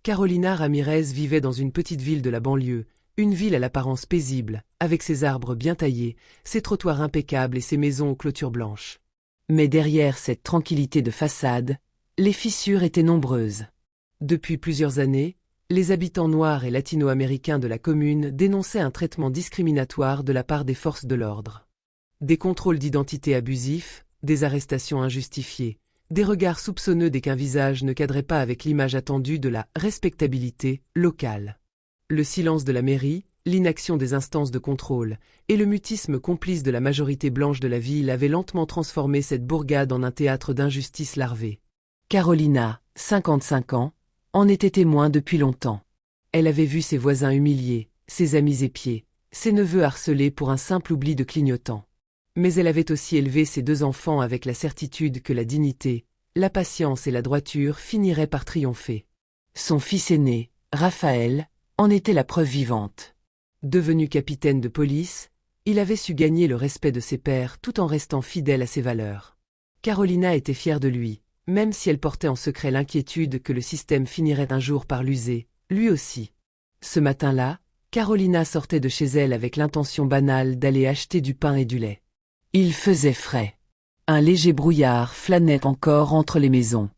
Carolina Ramirez vivait dans une petite ville de la banlieue, une ville à l'apparence paisible, avec ses arbres bien taillés, ses trottoirs impeccables et ses maisons aux clôtures blanches. Mais derrière cette tranquillité de façade, les fissures étaient nombreuses. Depuis plusieurs années, les habitants noirs et latino-américains de la commune dénonçaient un traitement discriminatoire de la part des forces de l'ordre. Des contrôles d'identité abusifs, des arrestations injustifiées, des regards soupçonneux dès qu'un visage ne cadrait pas avec l'image attendue de la respectabilité locale. Le silence de la mairie, l'inaction des instances de contrôle et le mutisme complice de la majorité blanche de la ville avaient lentement transformé cette bourgade en un théâtre d'injustice larvée. Carolina, 55 ans, en était témoin depuis longtemps. Elle avait vu ses voisins humiliés, ses amis épiés, ses neveux harcelés pour un simple oubli de clignotant. Mais elle avait aussi élevé ses 2 enfants avec la certitude que la dignité, la patience et la droiture finiraient par triompher. Son fils aîné, Raphaël, en était la preuve vivante. Devenu capitaine de police, il avait su gagner le respect de ses pairs tout en restant fidèle à ses valeurs. Carolina était fière de lui, même si elle portait en secret l'inquiétude que le système finirait un jour par l'user, lui aussi. Ce matin-là, Carolina sortait de chez elle avec l'intention banale d'aller acheter du pain et du lait. Il faisait frais. Un léger brouillard flânait encore entre les maisons.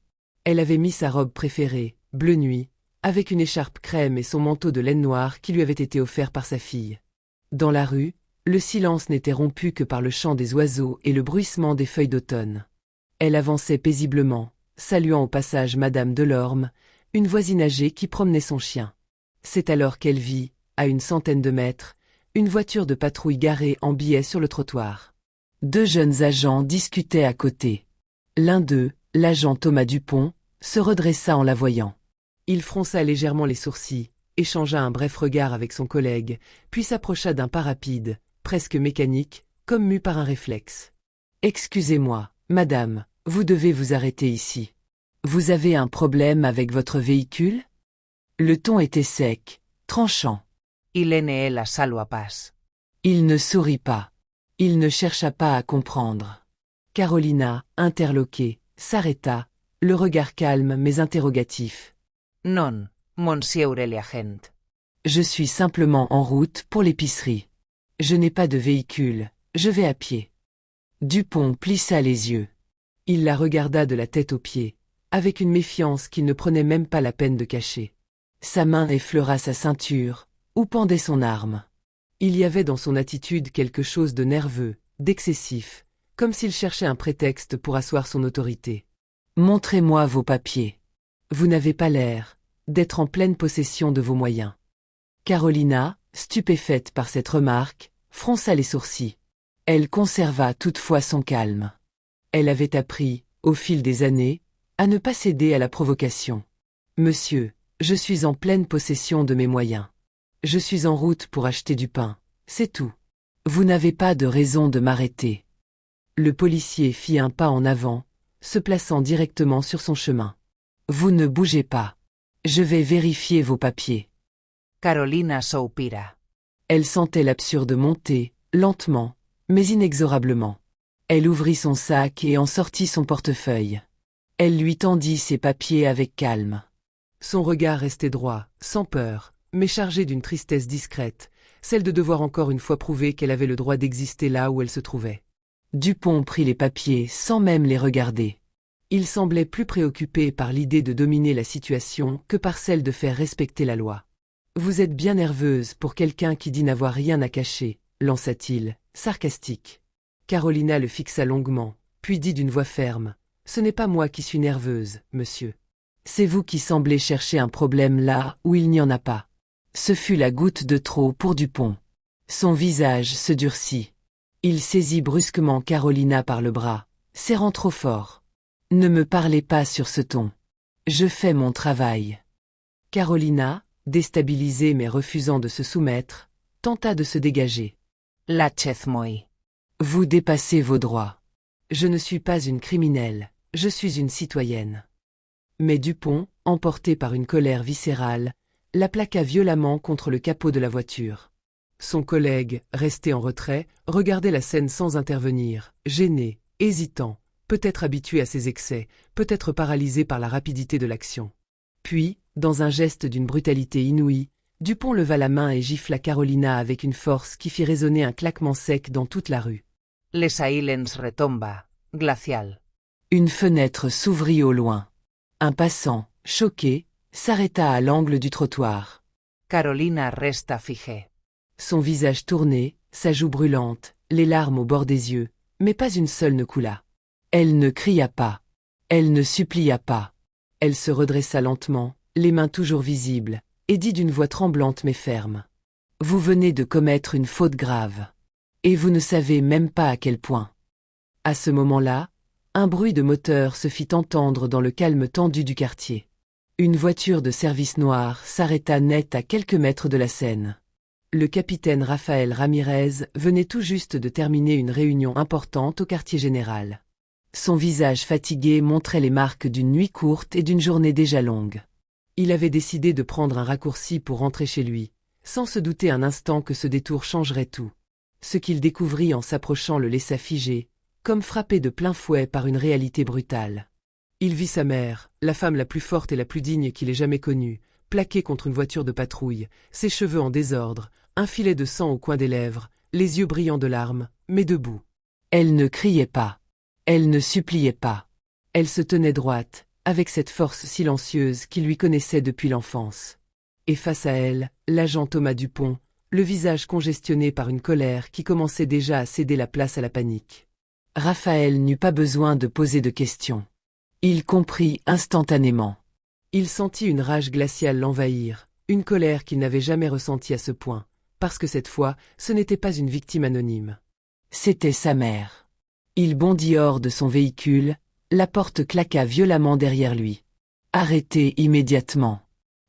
Elle avait mis sa robe préférée, bleu nuit, avec une écharpe crème et son manteau de laine noire qui lui avait été offert par sa fille. Dans la rue, le silence n'était rompu que par le chant des oiseaux et le bruissement des feuilles d'automne. Elle avançait paisiblement, saluant au passage Madame Delorme, une voisine âgée qui promenait son chien. C'est alors qu'elle vit, à une centaine de mètres, une voiture de patrouille garée en biais sur le trottoir. 2 jeunes agents discutaient à côté. L'un d'eux, l'agent Thomas Dupont, se redressa en la voyant. Il fronça légèrement les sourcils, échangea un bref regard avec son collègue, puis s'approcha d'un pas rapide, presque mécanique, comme mu par un réflexe. « Excusez-moi, madame, vous devez vous arrêter ici. Vous avez un problème avec votre véhicule ?» Le ton était sec, tranchant. Ilene la salua pas. Il ne sourit pas. Il ne chercha pas à comprendre. Carolina, interloquée, s'arrêta, le regard calme mais interrogatif. Non, monsieur l'agent. Je suis simplement en route pour l'épicerie. Je n'ai pas de véhicule, je vais à pied. Dupont plissa les yeux. Il la regarda de la tête aux pieds, avec une méfiance qu'il ne prenait même pas la peine de cacher. Sa main effleura sa ceinture, où pendait son arme. Il y avait dans son attitude quelque chose de nerveux, d'excessif, comme s'il cherchait un prétexte pour asseoir son autorité. « Montrez-moi vos papiers. Vous n'avez pas l'air d'être en pleine possession de vos moyens. » Carolina, stupéfaite par cette remarque, fronça les sourcils. Elle conserva toutefois son calme. Elle avait appris, au fil des années, à ne pas céder à la provocation. « Monsieur, je suis en pleine possession de mes moyens. Je suis en route pour acheter du pain, c'est tout. Vous n'avez pas de raison de m'arrêter. » Le policier fit un pas en avant, se plaçant directement sur son chemin. « Vous ne bougez pas. Je vais vérifier vos papiers. » Carolina soupira. Elle sentait l'absurde monter, lentement, mais inexorablement. Elle ouvrit son sac et en sortit son portefeuille. Elle lui tendit ses papiers avec calme. Son regard restait droit, sans peur, mais chargé d'une tristesse discrète, celle de devoir encore une fois prouver qu'elle avait le droit d'exister là où elle se trouvait. Dupont prit les papiers sans même les regarder. Il semblait plus préoccupé par l'idée de dominer la situation que par celle de faire respecter la loi. « Vous êtes bien nerveuse pour quelqu'un qui dit n'avoir rien à cacher, » lança-t-il, sarcastique. Carolina le fixa longuement, puis dit d'une voix ferme, « Ce n'est pas moi qui suis nerveuse, monsieur. C'est vous qui semblez chercher un problème là où il n'y en a pas. » Ce fut la goutte de trop pour Dupont. Son visage se durcit. Il saisit brusquement Carolina par le bras, serrant trop fort. « Ne me parlez pas sur ce ton. Je fais mon travail. » Carolina, déstabilisée mais refusant de se soumettre, tenta de se dégager. « Lâchez-moi. Vous dépassez vos droits. Je ne suis pas une criminelle, je suis une citoyenne. » Mais Dupont, emporté par une colère viscérale, la plaqua violemment contre le capot de la voiture. Son collègue, resté en retrait, regardait la scène sans intervenir, gêné, hésitant, peut-être habitué à ses excès, peut-être paralysé par la rapidité de l'action. Puis, Dans un geste d'une brutalité inouïe, Dupont leva la main et gifla Carolina avec une force qui fit résonner un claquement sec dans toute la rue. Les silence retomba, glacial. Une fenêtre s'ouvrit au loin. Un passant, choqué, s'arrêta à l'angle du trottoir. Carolina resta figée. Son visage tourné, sa joue brûlante, les larmes au bord des yeux, mais pas une seule ne coula. Elle ne cria pas. Elle ne supplia pas. Elle se redressa lentement, les mains toujours visibles, et dit d'une voix tremblante mais ferme. « Vous venez de commettre une faute grave. Et vous ne savez même pas à quel point. » À ce moment-là, un bruit de moteur se fit entendre dans le calme tendu du quartier. Une voiture de service noir s'arrêta net à quelques mètres de la scène. Le capitaine Rafael Ramirez venait tout juste de terminer une réunion importante au quartier général. Son visage fatigué montrait les marques d'une nuit courte et d'une journée déjà longue. Il avait décidé de prendre un raccourci pour rentrer chez lui, sans se douter un instant que ce détour changerait tout. Ce qu'il découvrit en s'approchant le laissa figé, comme frappé de plein fouet par une réalité brutale. Il vit sa mère, la femme la plus forte et la plus digne qu'il ait jamais connue, plaquée contre une voiture de patrouille, ses cheveux en désordre, un filet de sang au coin des lèvres, les yeux brillants de larmes, mais debout. Elle ne criait pas. Elle ne suppliait pas. Elle se tenait droite, avec cette force silencieuse qu'il lui connaissait depuis l'enfance. Et face à elle, l'agent Thomas Dupont, le visage congestionné par une colère qui commençait déjà à céder la place à la panique. Raphaël n'eut pas besoin de poser de questions. Il comprit instantanément. Il sentit une rage glaciale l'envahir, une colère qu'il n'avait jamais ressentie à ce point, parce que cette fois, ce n'était pas une victime anonyme. C'était sa mère. Il bondit hors de son véhicule, la porte claqua violemment derrière lui. « Arrêtez immédiatement !»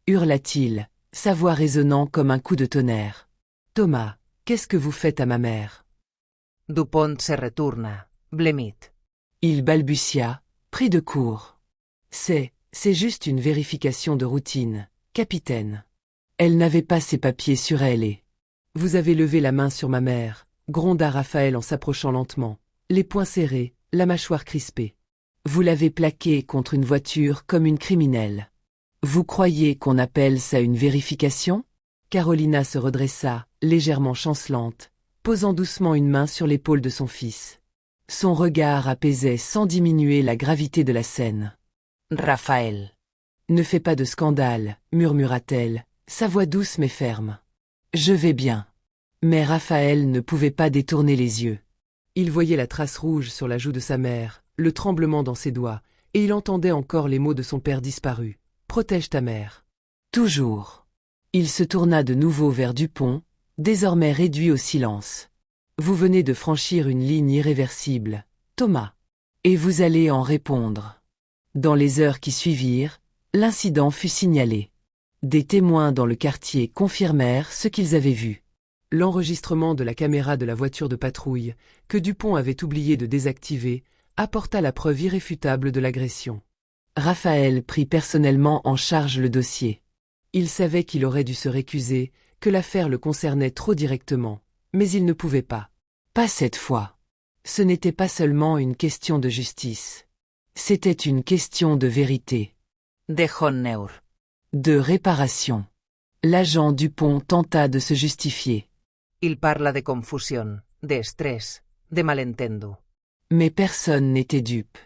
hurla-t-il, sa voix résonnant comme un coup de tonnerre. « Thomas, qu'est-ce que vous faites à ma mère ?» Dupont se retourna, blêmit. Il balbutia, pris de court. « C'est juste une vérification de routine, capitaine. » Elle n'avait pas ses papiers sur elle et... « Vous avez levé la main sur ma mère », gronda Raphaël en s'approchant lentement, les poings serrés, la mâchoire crispée. Vous l'avez plaquée contre une voiture comme une criminelle. Vous croyez qu'on appelle ça une vérification ? Carolina se redressa, légèrement chancelante, posant doucement une main sur l'épaule de son fils. Son regard apaisait sans diminuer la gravité de la scène. Raphaël. Ne fais pas de scandale, murmura-t-elle, sa voix douce mais ferme. Je vais bien. Mais Raphaël ne pouvait pas détourner les yeux. Il voyait la trace rouge sur la joue de sa mère, le tremblement dans ses doigts, et il entendait encore les mots de son père disparu. « Protège ta mère. » Toujours. Il se tourna de nouveau vers Dupont, désormais réduit au silence. « Vous venez de franchir une ligne irréversible, Thomas. Et vous allez en répondre. » Dans les heures qui suivirent, l'incident fut signalé. Des témoins dans le quartier confirmèrent ce qu'ils avaient vu. L'enregistrement de la caméra de la voiture de patrouille, que Dupont avait oublié de désactiver, apporta la preuve irréfutable de l'agression. Raphaël prit personnellement en charge le dossier. Il savait qu'il aurait dû se récuser, que l'affaire le concernait trop directement, mais il ne pouvait pas. Pas cette fois. Ce n'était pas seulement une question de justice. C'était une question de vérité. De honneur. De réparation. L'agent Dupont tenta de se justifier. Il parla de confusion, de stress, de malentendo. Mais personne n'était dupe.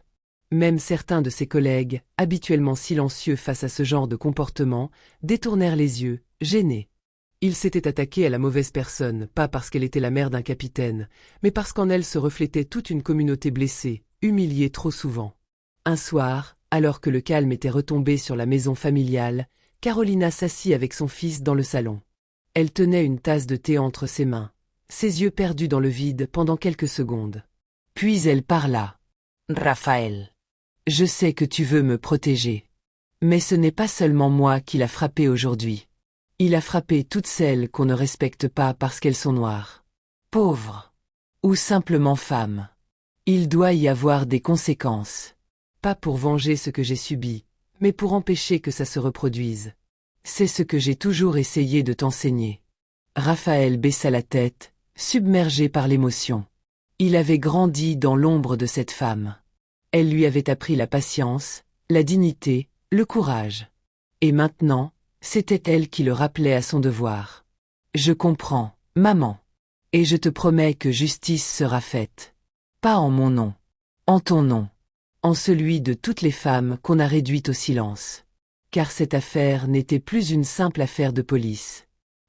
Même certains de ses collègues, habituellement silencieux face à ce genre de comportement, détournèrent les yeux, gênés. Il s'était attaqué à la mauvaise personne, pas parce qu'elle était la mère d'un capitaine, mais parce qu'en elle se reflétait toute une communauté blessée, humiliée trop souvent. Un soir, alors que le calme était retombé sur la maison familiale, Carolina s'assit avec son fils dans le salon. Elle tenait une tasse de thé entre ses mains, ses yeux perdus dans le vide pendant quelques secondes. Puis elle parla. « Raphaël. Je sais que tu veux me protéger. Mais ce n'est pas seulement moi qui l'a frappé aujourd'hui. Il a frappé toutes celles qu'on ne respecte pas parce qu'elles sont noires. Pauvres. Ou simplement femmes. Il doit y avoir des conséquences. Pas pour venger ce que j'ai subi, mais pour empêcher que ça se reproduise. C'est ce que j'ai toujours essayé de t'enseigner. » Raphaël baissa la tête, submergé par l'émotion. Il avait grandi dans l'ombre de cette femme. Elle lui avait appris la patience, la dignité, le courage. Et maintenant, c'était elle qui le rappelait à son devoir. Je comprends, maman. Et je te promets que justice sera faite. Pas en mon nom. En ton nom. En celui de toutes les femmes qu'on a réduites au silence. Car cette affaire n'était plus une simple affaire de police.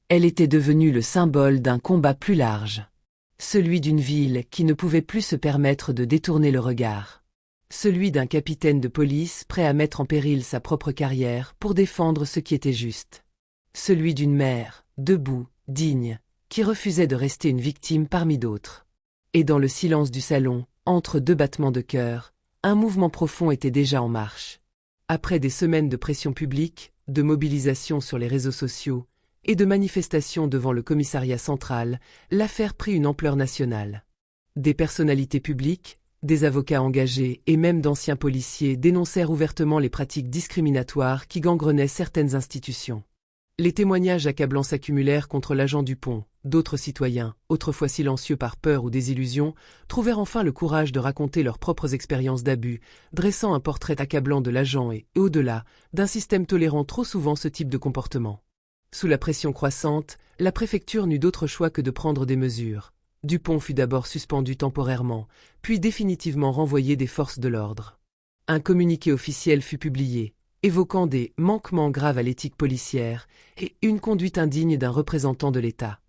Elle était devenue le symbole d'un combat plus large. Celui d'une ville qui ne pouvait plus se permettre de détourner le regard. Celui d'un capitaine de police prêt à mettre en péril sa propre carrière pour défendre ce qui était juste. Celui d'une mère, debout, digne, qui refusait de rester une victime parmi d'autres. Et dans le silence du salon, entre deux battements de cœur, un mouvement profond était déjà en marche. Après des semaines de pression publique, de mobilisation sur les réseaux sociaux et de manifestations devant le commissariat central, l'affaire prit une ampleur nationale. Des personnalités publiques, des avocats engagés et même d'anciens policiers dénoncèrent ouvertement les pratiques discriminatoires qui gangrenaient certaines institutions. Les témoignages accablants s'accumulèrent contre l'agent Dupont. D'autres citoyens, autrefois silencieux par peur ou désillusion, trouvèrent enfin le courage de raconter leurs propres expériences d'abus, dressant un portrait accablant de l'agent et, au-delà, d'un système tolérant trop souvent ce type de comportement. Sous la pression croissante, la préfecture n'eut d'autre choix que de prendre des mesures. Dupont fut d'abord suspendu temporairement, puis définitivement renvoyé des forces de l'ordre. Un communiqué officiel fut publié, évoquant des manquements graves à l'éthique policière et une conduite indigne d'un représentant de l'État.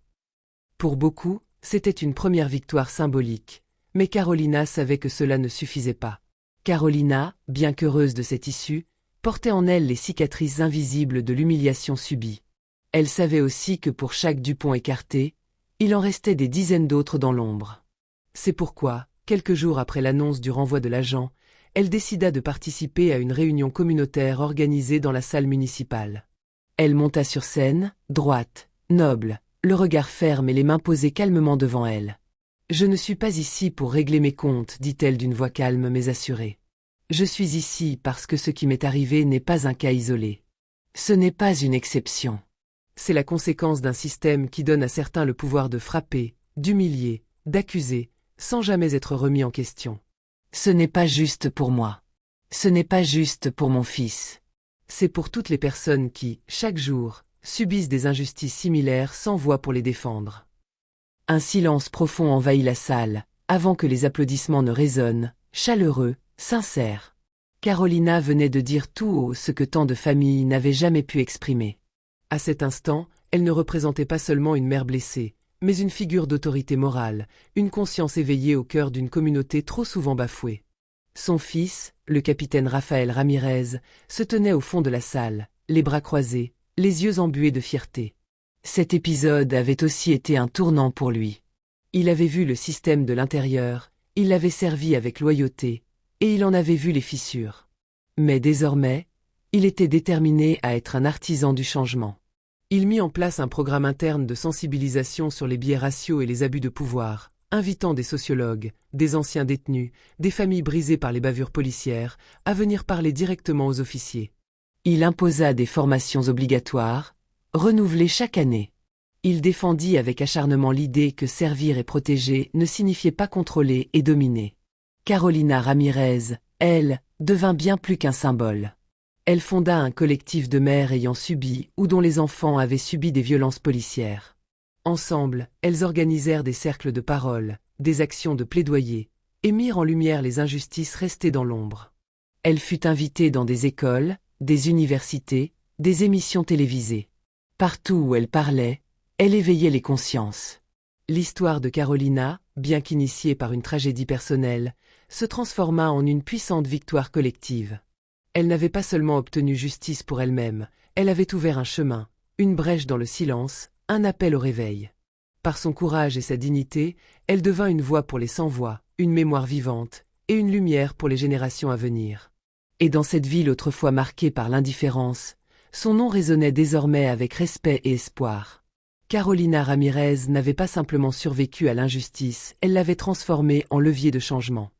Pour beaucoup, c'était une première victoire symbolique, mais Carolina savait que cela ne suffisait pas. Carolina, bien qu'heureuse de cette issue, portait en elle les cicatrices invisibles de l'humiliation subie. Elle savait aussi que pour chaque Dupont écarté, il en restait des dizaines d'autres dans l'ombre. C'est pourquoi, quelques jours après l'annonce du renvoi de l'agent, elle décida de participer à une réunion communautaire organisée dans la salle municipale. Elle monta sur scène, droite, noble, le regard ferme et les mains posées calmement devant elle. « Je ne suis pas ici pour régler mes comptes, dit-elle d'une voix calme mais assurée. Je suis ici parce que ce qui m'est arrivé n'est pas un cas isolé. Ce n'est pas une exception. C'est la conséquence d'un système qui donne à certains le pouvoir de frapper, d'humilier, d'accuser, sans jamais être remis en question. Ce n'est pas juste pour moi. Ce n'est pas juste pour mon fils. C'est pour toutes les personnes qui, chaque jour, subissent des injustices similaires sans voix pour les défendre. » Un silence profond envahit la salle, avant que les applaudissements ne résonnent, chaleureux, sincères. Carolina venait de dire tout haut ce que tant de familles n'avaient jamais pu exprimer. À cet instant, elle ne représentait pas seulement une mère blessée, mais une figure d'autorité morale, une conscience éveillée au cœur d'une communauté trop souvent bafouée. Son fils, le capitaine Rafael Ramirez, se tenait au fond de la salle, les bras croisés, les yeux embués de fierté. Cet épisode avait aussi été un tournant pour lui. Il avait vu le système de l'intérieur, il l'avait servi avec loyauté, et il en avait vu les fissures. Mais désormais, il était déterminé à être un artisan du changement. Il mit en place un programme interne de sensibilisation sur les biais raciaux et les abus de pouvoir, invitant des sociologues, des anciens détenus, des familles brisées par les bavures policières, à venir parler directement aux officiers. Il imposa des formations obligatoires, renouvelées chaque année. Il défendit avec acharnement l'idée que servir et protéger ne signifiait pas contrôler et dominer. Carolina Ramirez, elle, devint bien plus qu'un symbole. Elle fonda un collectif de mères ayant subi ou dont les enfants avaient subi des violences policières. Ensemble, elles organisèrent des cercles de parole, des actions de plaidoyer, et mirent en lumière les injustices restées dans l'ombre. Elle fut invitée dans des écoles, des universités, des émissions télévisées. Partout où elle parlait, elle éveillait les consciences. L'histoire de Carolina, bien qu'initiée par une tragédie personnelle, se transforma en une puissante victoire collective. Elle n'avait pas seulement obtenu justice pour elle-même, elle avait ouvert un chemin, une brèche dans le silence, un appel au réveil. Par son courage et sa dignité, elle devint une voix pour les sans-voix, une mémoire vivante, et une lumière pour les générations à venir. Et dans cette ville autrefois marquée par l'indifférence, son nom résonnait désormais avec respect et espoir. Carolina Ramirez n'avait pas simplement survécu à l'injustice, elle l'avait transformée en levier de changement.